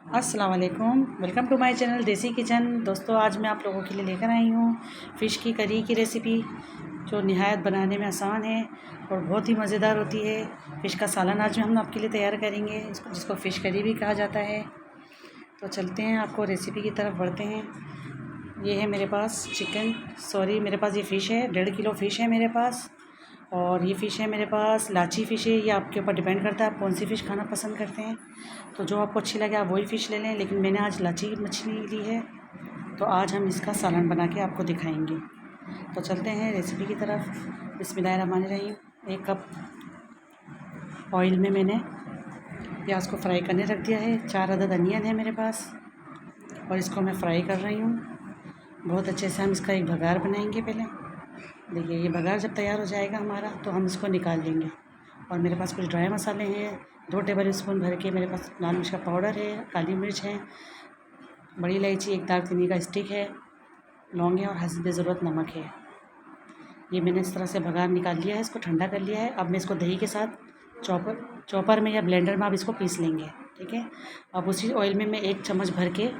अस्सलाम वालेकुम, welcome to my channel देसी किचन। दोस्तों, आज मैं आप लोगों के लिए लेकर आई हूँ फ़िश की करी की रेसिपी, जो निहायत बनाने में आसान है और बहुत ही मज़ेदार होती है। फ़िश का सालन आज हम आपके लिए तैयार करेंगे, जिसको फ़िश करी भी कहा जाता है। तो चलते हैं, आपको रेसिपी की तरफ बढ़ते हैं। ये है मेरे पास मेरे पास ये फ़िश है, 1.5 किलो फ़िश है मेरे पास। और ये फ़िश है मेरे पास लाची फ़िश है। ये आपके ऊपर डिपेंड करता है आप कौन सी फ़िश खाना पसंद करते हैं। तो जो आपको अच्छी लगे आप वही फ़िश ले लें, लेकिन मैंने आज लाची मछली ली है, तो आज हम इसका सालन बना के आपको दिखाएंगे। तो चलते हैं रेसिपी की तरफ। बिस्मिल्लाहिर्रहमानिर्रहीम। 1 कप ऑयल में मैंने प्याज को फ्राई करने रख दिया है। 4 अदद अनियन है मेरे पास और इसको मैं फ्राई कर रही हूँ। बहुत अच्छे से हम इसका एक भगार बनाएंगे। पहले देखिए, ये भगार जब तैयार हो जाएगा हमारा, तो हम इसको निकाल लेंगे। और मेरे पास कुछ ड्राई मसाले हैं, 2 टेबल स्पून भर के मेरे पास लाल मिर्च का पाउडर है, काली मिर्च है, बड़ी इलायची, 1 दालचीनी का स्टिक है, लौंग है और हस्बे ज़रूरत नमक है। ये मैंने इस तरह से भगार निकाल लिया है, इसको ठंडा कर लिया है। अब मैं इसको दही के साथ चॉपर में या ब्लेंडर में आप इसको पीस लेंगे। ठीक है। अब उसी ऑयल में मैं 1 चम्मच भर के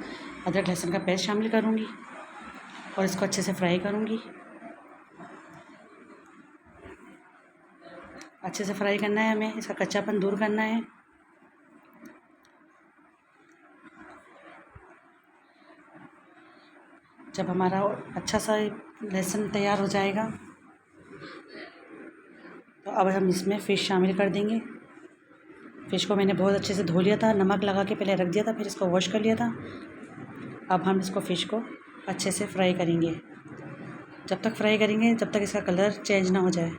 अदरक लहसुन का पेस्ट शामिल करूँगी और इसको अच्छे से फ्राई करूँगी। अच्छे से फ्राई करना है हमें, इसका कच्चापन दूर करना है। जब हमारा अच्छा सा लहसुन तैयार हो जाएगा, तो अब हम इसमें फ़िश शामिल कर देंगे। फ़िश को मैंने बहुत अच्छे से धो लिया था, नमक लगा के पहले रख दिया था, फिर इसको वॉश कर लिया था। अब हम इसको फ़िश को अच्छे से फ्राई करेंगे। जब तक फ्राई करेंगे जब तक इसका कलर चेंज ना हो जाए।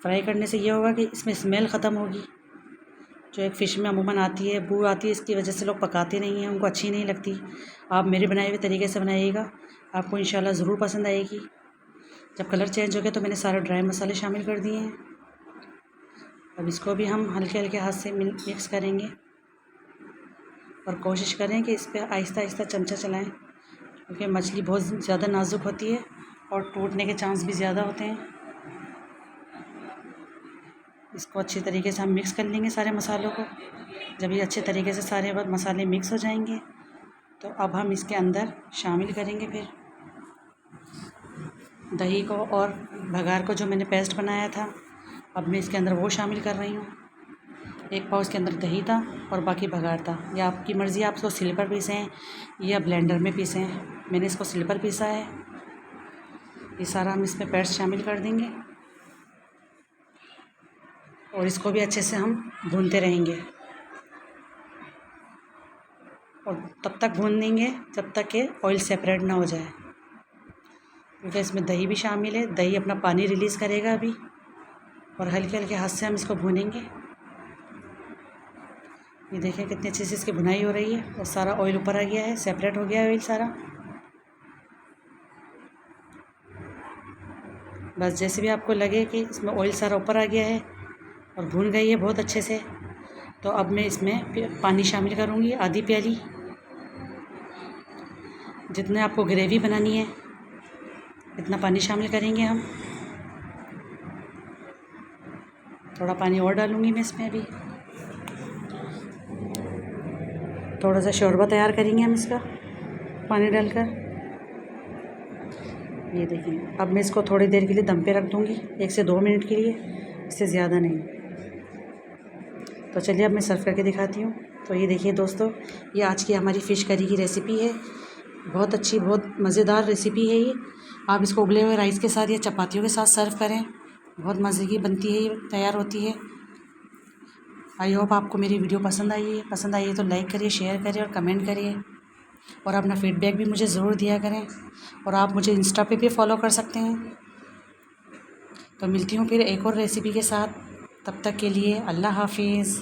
फ्राई करने से ये होगा कि इसमें स्मेल ख़त्म होगी, जो एक फ़िश में अमूमन आती है, बू आती है। इसकी वजह से लोग पकाते नहीं हैं, उनको अच्छी नहीं लगती। आप मेरे बनाए हुए तरीके से बनाइएगा, आपको इंशाल्लाह ज़रूर पसंद आएगी। जब कलर चेंज हो गया तो मैंने सारे ड्राई मसाले शामिल कर दिए हैं। अब इसको भी हम हल्के हल्के हाथ से मिक्स करेंगे और कोशिश करें कि इस पर आहिस्ता आहिस्ता चमचा चलाएं, क्योंकि मछली बहुत ज़्यादा नाजुक होती है और टूटने के चांस भी ज़्यादा होते हैं। इसको अच्छी तरीके से हम मिक्स कर लेंगे सारे मसालों को। जब ये अच्छे तरीके से सारे मसाले मिक्स हो जाएंगे, तो अब हम इसके अंदर शामिल करेंगे फिर दही को और भगार को, जो मैंने पेस्ट बनाया था। अब मैं इसके अंदर वो शामिल कर रही हूँ। 1 पाव इसके अंदर दही था और बाकी भगार था। या आपकी मर्ज़ी, आप इसको सिल पर पीसें या ब्लेंडर में पीसें। मैंने इसको सिल पर पीसा है। ये सारा हम इसमें पेस्ट शामिल कर देंगे और इसको भी अच्छे से हम भूनते रहेंगे। और तब तक भून देंगे जब तक कि ऑयल सेपरेट ना हो जाए, क्योंकि इसमें दही भी शामिल है। दही अपना पानी रिलीज़ करेगा अभी, और हल्के हल्के हाथ से हम इसको भूनेंगे। ये देखिए कितनी अच्छे से इसकी भुनाई हो रही है और सारा ऑयल ऊपर आ गया है, सेपरेट हो गया है ऑयल सारा। बस जैसे भी आपको लगे कि इसमें ऑयल सारा ऊपर आ गया है और भून गई है बहुत अच्छे से, तो अब मैं इसमें पानी शामिल करूँगी, आधी प्याली। जितने आपको ग्रेवी बनानी है इतना पानी शामिल करेंगे हम। थोड़ा पानी और डालूँगी मैं इसमें। अभी थोड़ा सा शोरबा तैयार करेंगे हम इसका पानी डालकर। ये देखिए, अब मैं इसको थोड़ी देर के लिए दम पे रख दूँगी, 1 से 2 मिनट के लिए, इससे ज़्यादा नहीं। तो चलिए अब मैं सर्व करके दिखाती हूँ। तो ये देखिए दोस्तों, ये आज की हमारी फ़िश करी की रेसिपी है। बहुत अच्छी, बहुत मज़ेदार रेसिपी है ये। आप इसको उबले हुए राइस के साथ या चपातियों के साथ सर्व करें, बहुत मज़े की बनती है, ये तैयार होती है। आई होप आपको मेरी वीडियो पसंद आई है तो लाइक करिए, शेयर करिए और कमेंट करिए, और अपना फ़ीडबैक भी मुझे ज़रूर दिया करें। और आप मुझे इंस्टा पे भी फॉलो कर सकते हैं। तो मिलती हूँ फिर एक और रेसिपी के साथ। तब तक के लिए अल्लाह हाफिज़।